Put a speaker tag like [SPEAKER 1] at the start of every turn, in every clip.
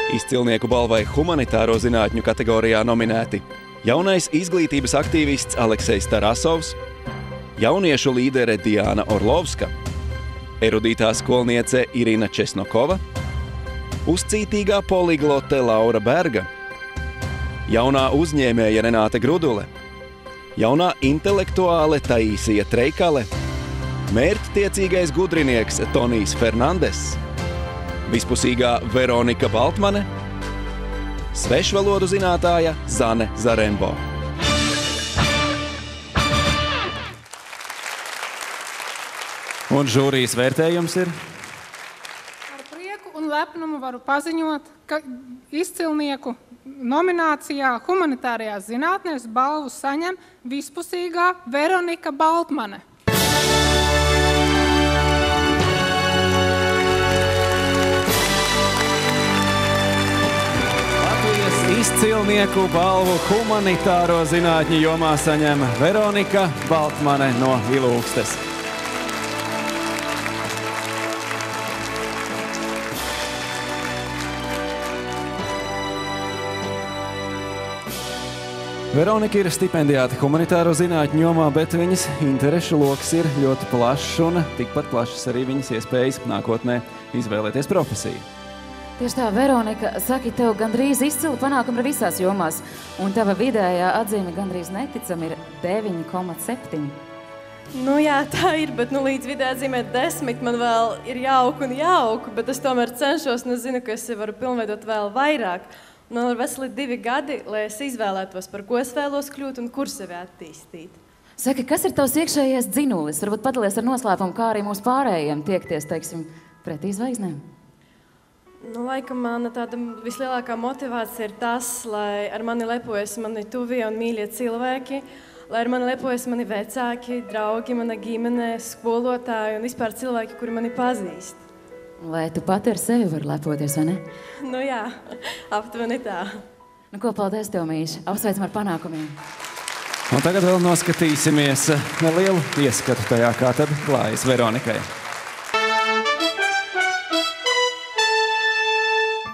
[SPEAKER 1] Izcilnieku balvai humanitāro zinātņu kategorijā nominēti jaunais izglītības aktīvists Aleksejs Tarasovs, jauniešu līdere Diana Orlovska, erudītā skolniece Irina Česnokova, uzcītīgā poliglote Laura Berga, jaunā uzņēmēja Renāte Grudule, jaunā intelektuāle Taīsija Treikale, mērķtiecīgais gudrinieks Tonijs Fernandes, vispusīgā Veronika Baltmane, svešvalodu zinātāja Zane Zarembo.
[SPEAKER 2] Un žūrijas vērtējums ir?
[SPEAKER 3] Ar prieku un lepnumu varu paziņot, ka izcilnieku nominācijā humanitārajās zinātnēs balvu saņem vispusīgā Veronika Baltmane.
[SPEAKER 2] Izcilnieku balvu humanitāro zinātņu jomā saņem Veronika Baltmane no Ilūgstes. Veronika ir stipendiāte humanitāro zinātņu jomā, bet viņas interešu loks ir ļoti plašs un tikpat plašas arī viņas iespējas nākotnē izvēlēties profesiju.
[SPEAKER 4] Tieši tā, Veronika, saki, tev gandrīz izcili panākumi ir visās jomās, un tava vidējā atzīme gandrīz neticam ir 9,7.
[SPEAKER 5] Nu jā, tā ir, bet līdz vidējā atzīmē 10 man vēl ir jauku, bet es tomēr cenšos, un es zinu, ka es varu pilnveidot vēl vairāk. Man ir veseli 2 gadi, lai es izvēlētos, par ko es vēlos kļūt un kur sevi attīstīt.
[SPEAKER 4] Saki, kas ir tavs iekšējais dzinulis? Varbūt padalies ar noslēpumu, kā arī mūsu pārējiem tiekties, teiksim, pretī zvaigznēm?
[SPEAKER 5] Laikam mana tāda vislielākā motivācija ir tas, lai ar mani lepojas mani tuvie un mīļie cilvēki, lai ar mani lepojas mani vecāki, draugi, mana ģimene, skolotāji un vispār cilvēki, kuri mani pazīst.
[SPEAKER 4] Lai tu pati ar sevi vari lepoties, vai ne?
[SPEAKER 5] Nu jā, aptuveni tā.
[SPEAKER 4] Nu ko, paldies tev, mīļš. Apsveicam ar panākumiem.
[SPEAKER 2] Un tagad vēl noskatīsimies nelielu ieskatu tajā, kā tad klājas Veronikai.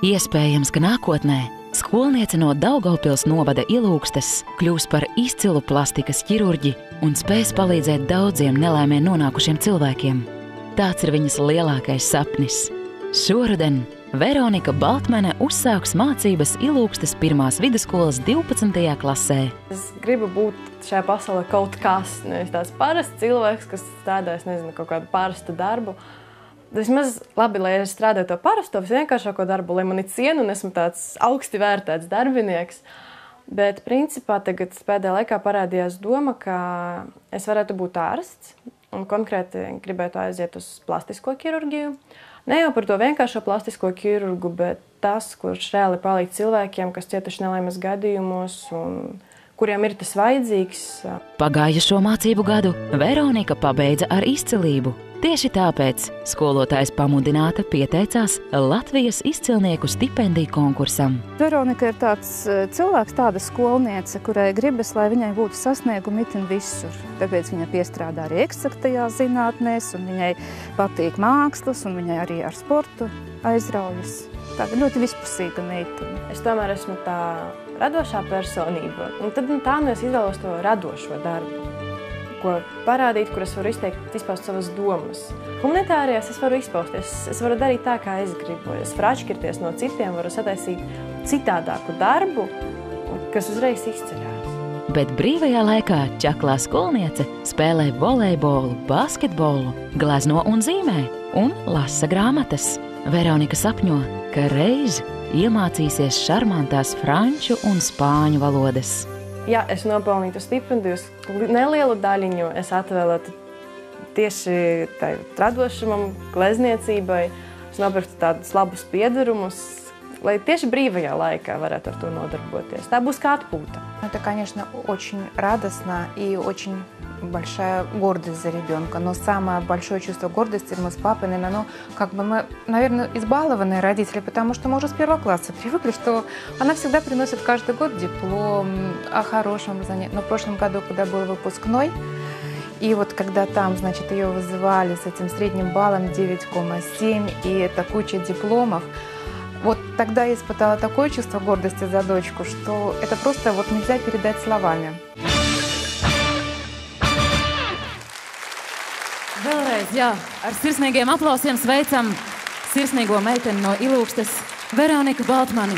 [SPEAKER 6] Iespējams, ka nākotnē skolniece no Daugavpils novada Ilūgstes kļūs par izcilu plastikas ķirurģi un spēs palīdzēt daudziem nelaimē nonākušiem cilvēkiem. Tāds ir viņas lielākais sapnis. Šoruden Veronika Baltmane uzsāks mācības Ilūgstes 1. vidusskolas 12. klasē.
[SPEAKER 5] Es gribu būt šajā pasaulē kaut kas, nevis tāds parasts cilvēks, kas strādājas, kaut kādu parastu darbu. Vismaz labi, lai es strādāju to parasto, visvienkāršāko darbu, lai mani cienu un esmu tāds augsti vērtēts darbinieks. Bet principā tagad pēdējā laikā parādījās doma, ka es varētu būt ārsts un konkrēti gribētu aiziet uz plastisko ķirurģiju. Ne jau par to vienkāršo plastisko ķirurgu, bet tas, kurš reāli palīdz cilvēkiem, kas cietuši nelaimes gadījumos un kuriem ir tas vajadzīgs.
[SPEAKER 6] Pagājušo mācību gadu Veronika pabeidza ar izcilību. Tieši tāpēc skolotājs pamudināta pieteicās Latvijas izcilnieku stipendiju konkursam.
[SPEAKER 7] Veronika ir tāds cilvēks, tāda skolniece, kurai gribas, lai viņai būtu sasniegumi itin visur. Tāpēc viņa piestrādā arī eksaktajās zinātnēs, un viņai patīk mākslas, un viņai arī ar sportu aizraujas. Tāda ļoti vispusīga meitene.
[SPEAKER 5] Es tomēr esmu tā radošā personība, un tad tā es izvēlos to radošo darbu, ko parādīt, kur es varu izpaust savas domas. Humanitārajās es varu izpausties, es varu darīt tā, kā es gribu. Es varu atšķirties no citiem, varu sataisīt citādāku darbu, kas uzreiz izceļās.
[SPEAKER 6] Bet brīvajā laikā čaklā skolniece spēlē volejbolu, basketbolu, glezno un zīmē un lasa grāmatas. Veronika sapņo, ka reiz iemācīsies šarmantās franču un spāņu valodas.
[SPEAKER 5] Ja es nopelnītu stipendiju, nelielu daļiņu es atvēlētu tieši tai radošumam, glezniecībai. Es nopirktu tādus labus piedarumus, lai tieši brīvajā laikā varētu ar to nodarboties. Tā būs kā atpūta.
[SPEAKER 7] Это, конечно, очень радостно и очень большая гордость за ребенка. Но самое большое чувство гордости мы с папой, наверное, мы, наверное, избалованные родители, потому что мы уже с 1 класса привыкли, что она всегда приносит каждый год диплом о хорошем занятии. Но в прошлом году, когда был выпускной, и вот когда там, значит, ее вызывали с этим средним баллом 9,7, и это куча дипломов, Вот тогда я испытала такое чувство гордости за дочку, что это просто вот нельзя передать словами.
[SPEAKER 4] Vēlreiz, jā, ar sirsnīgiem aplausiem sveicam sirsnīgo meiteni no Ilūgstes, Veroniku Baltmani.